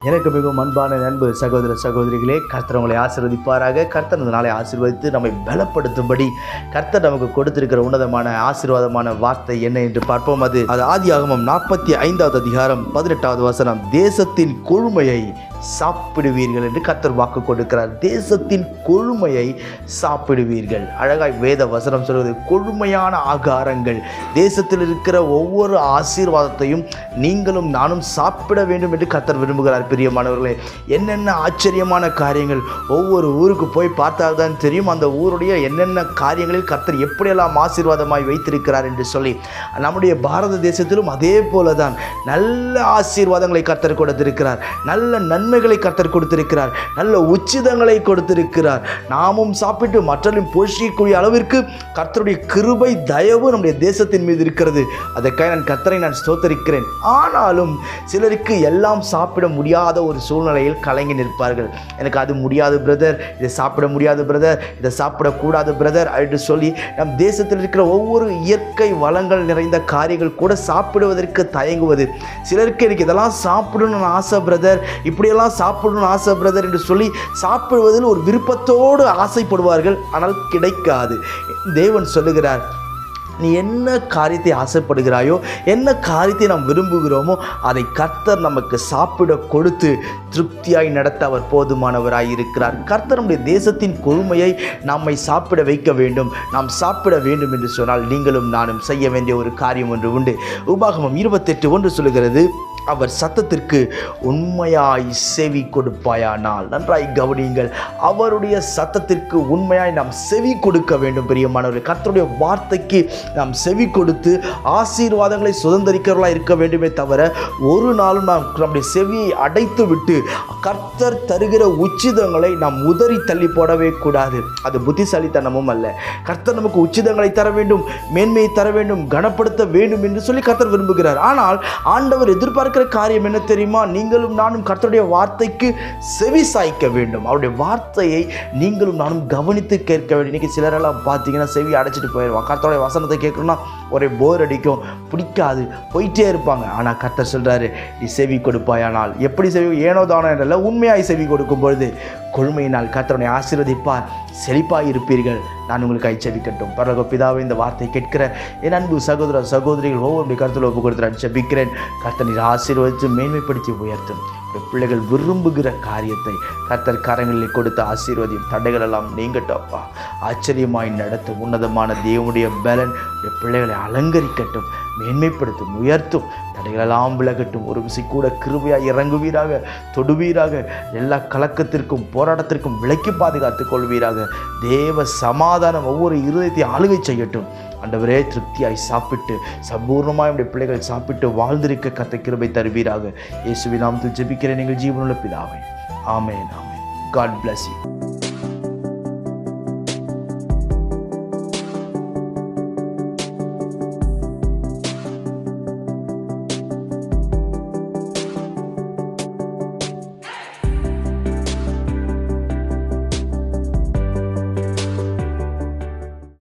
எனக்கு மிகவும் அன்பான அன்பு சகோதர சகோதரிகளே, கர்த்தர் உங்களை ஆசீர்வதிப்பாராக. கர்த்தர் இந்த நாளை ஆசீர்வதித்து நம்மை பலப்படுத்தும்படி கர்த்தர் நமக்கு கொடுத்திருக்கிற உன்னதமான ஆசீர்வாதமான வார்த்தை என்ன என்று பார்ப்போம். அது ஆதியாகமம் 45வது அதிகாரம் 18வது வசனம். தேசத்தின் கொழுமையை சாப்பிடுவீர்கள் என்று கர்த்தர் வாக்கு கொடுக்கிறார். தேசத்தின் கொழுமையை சாப்பிடுவீர்கள். அழகாய் வேத வசனம் சொல்வது கொழுமையான ஆகாரங்கள், தேசத்தில் இருக்கிற ஒவ்வொரு ஆசீர்வாதத்தையும் நீங்களும் நானும் சாப்பிட வேண்டும் என்று கர்த்தர் விரும்புகிறார். பிரியமானவர்களே, என்னென்ன ஆச்சரியமான காரியங்கள்! ஒவ்வொரு ஊருக்கு போய் பார்த்தால்தான் தெரியும் அந்த ஊருடைய என்னென்ன காரியங்களில் கர்த்தர் எப்படியெல்லாம் ஆசீர்வாதமாய் வைத்திருக்கிறார் என்று சொல்லி. நம்முடைய பாரத தேசத்திலும் அதே போலதான் நல்ல ஆசீர்வாதங்களை கர்த்தர் கொடுத்திருக்கிறார். நல்ல நன்மைகளை கர்த்தர் கொடுத்திருக்கிறார். நல்ல உச்சிதங்களை கொடுத்திருக்கிறார். நாமும் சாப்பிட்டு மற்றவர்களையும் போஷிக்கக்கூடிய அளவிற்கு கர்த்தருடைய கிருபை தயவு நம்முடைய தேசத்தின் மீது இருக்கிறது. அதற்காக நான் கர்த்தரை ஸ்தோத்தரிக்கிறேன். ஆனாலும் சிலருக்கு எல்லாம் சாப்பிட முடியாத ஒரு சூழ்நிலையில் கலங்கி நிற்பார்கள். எனக்கு அது முடியாது பிரதர், இதை சாப்பிட முடியாது பிரதர், இதை சாப்பிடக்கூடாது பிரதர் என்று சொல்லி நம் தேசத்தில் இருக்கிற ஒவ்வொரு இயற்கை வளங்கள் நிறைந்த காரியங்கள் கூட சாப்பிடுவதற்கு தயங்குவது. சிலருக்கு எனக்கு இதெல்லாம் சாப்பிடணும்னு ஆசை பிரதர், இப்படியெல்லாம் சாப்பிடணும்னு ஆசை பிரதர் என்று சொல்லி சாப்பிடுவதில் ஒரு விருப்பத்தோடு ஆசைப்படுவார்கள். ஆனால் கிடைக்காது. தேவன் சொல்லுகிறார், நீ என்ன காரியத்தை ஆசைப்படுகிறாயோ, என்ன காரியத்தை நாம் விரும்புகிறோமோ அதை கர்த்தர் நமக்கு சாப்பிட கொடுத்து திருப்தியாய் நடத்த அவர் போதுமானவராய் இருக்கிறார். கர்த்தர் நம்முடைய தேசத்தின் கொழுமையை நம்மை சாப்பிட வைக்க வேண்டும். நாம் சாப்பிட வேண்டும் என்று சொன்னால் நீங்களும் நானும் செய்ய வேண்டிய ஒரு காரியம் ஒன்று உண்டு. உபாகமம் 28:1 சொல்லுகிறது, அவர் சத்தத்திற்கு உண்மையாய் செவி கொடுப்பாயானால். நன்றாய் கவனியுங்கள், அவருடைய சத்தத்திற்கு உண்மையாய் நாம் செவி கொடுக்க வேண்டும். பிரியமானவர்கள், கர்த்தருடைய வார்த்தைக்கு நாம் செவி கொடுத்து ஆசீர்வாதங்களை சுதந்திரிக்கிறவர்களாக இருக்க வேண்டுமே தவிர ஒரு நாளும் நாம் நம்முடைய செவியை அடைத்து விட்டு கர்த்தர் தருகிற உச்சிதங்களை நாம் உதறி தள்ளி போடவே கூடாது. அது புத்திசாலித்தனமும் அல்ல. கர்த்தர் நமக்கு உச்சிதங்களை தர வேண்டும், மேன்மையை தர வேண்டும், கனப்படுத்த வேண்டும் என்று சொல்லி கர்த்தர் விரும்புகிறார். ஆனால் ஆண்டவர் எதிர்பார்க்கிற காரியம் என்ன தெரியுமா? நீங்களும் நானும் கர்த்தருடைய வார்த்தைக்கு செவி சாய்க்க வேண்டும். அவருடைய வார்த்தையை நீங்களும் நானும் கவனித்து கேட்க வேண்டும். இன்னைக்கு சிலரெல்லாம் பார்த்தீங்கன்னா செவி அடைச்சிட்டு போயிடுவாங்க. கர்த்தருடைய வசனத்தை கேட்கணும்னா ஒரே போர் அடிக்கும், பிடிக்காது, போயிட்டே இருப்பாங்க. ஆனால் கர்த்தர் சொல்றாரு, நீ செவி கொடுப்பாயானால். எப்படி செவி? ஏனோ தானோ என்றல்ல, உண்மையாய் செவி கொடுக்கும் பொழுது கொழுமையினால் கர்த்தருடைய ஆசீர்வதிப்பார், செழிப்பாய் இருப்பீர்கள். நான் உங்களுக்கு ஜெபிக்கட்டும். பரலோக பிதாவே, இந்த வார்த்தை கேட்கிற என் அன்பு சகோதர சகோதரிகள் ஒவ்வொரு கருத்தில் ஒப்பு கொடுத்து ஜெபிக்கிறேன். கர்த்தர் நீர் ஆசீர்வதித்து மேன்மைப்படுத்தி உயர்த்தும். பிள்ளைகள் விரும்புகிற காரியத்தை கர்த்தர் கரங்களில் கொடுத்த ஆசீர்வதியும். தடைகள் எல்லாம் நீங்கட்டப்பா. ஆச்சரியமாய் நடத்தும். உன்னதமான தேவனுடைய பலன் பிள்ளைகளை அலங்கரிக்கட்டும், மேன்மைப்படுத்தும், உயர்த்தும். தடைகளெல்லாம் விலகட்டும். ஒரு விசை கூட கிருபையாக இறங்குவீராக, தொடுவீராக. எல்லா கலக்கத்திற்கும் போராட்டத்திற்கும் விலக்கி பாதுகாத்துக் கொள்வீராக. தேவ சமாதானம் ஒவ்வொரு இருதயத்தை ஆளுகை செய்யட்டும். ஆண்டவரே, திருப்தியாய் சாப்பிட்டு சம்பூர்ணமாய் நம்முடைய பிள்ளைகள் சாப்பிட்டு வாழ்ந்திருக்க கர்த்தர் கிருபை தருவீராக. இயேசுவின் நாமத்தில் ஜெபிக்கிறேன் எங்கள் ஜீவனுள்ள பிதாவே. ஆமென், ஆமென். God bless you.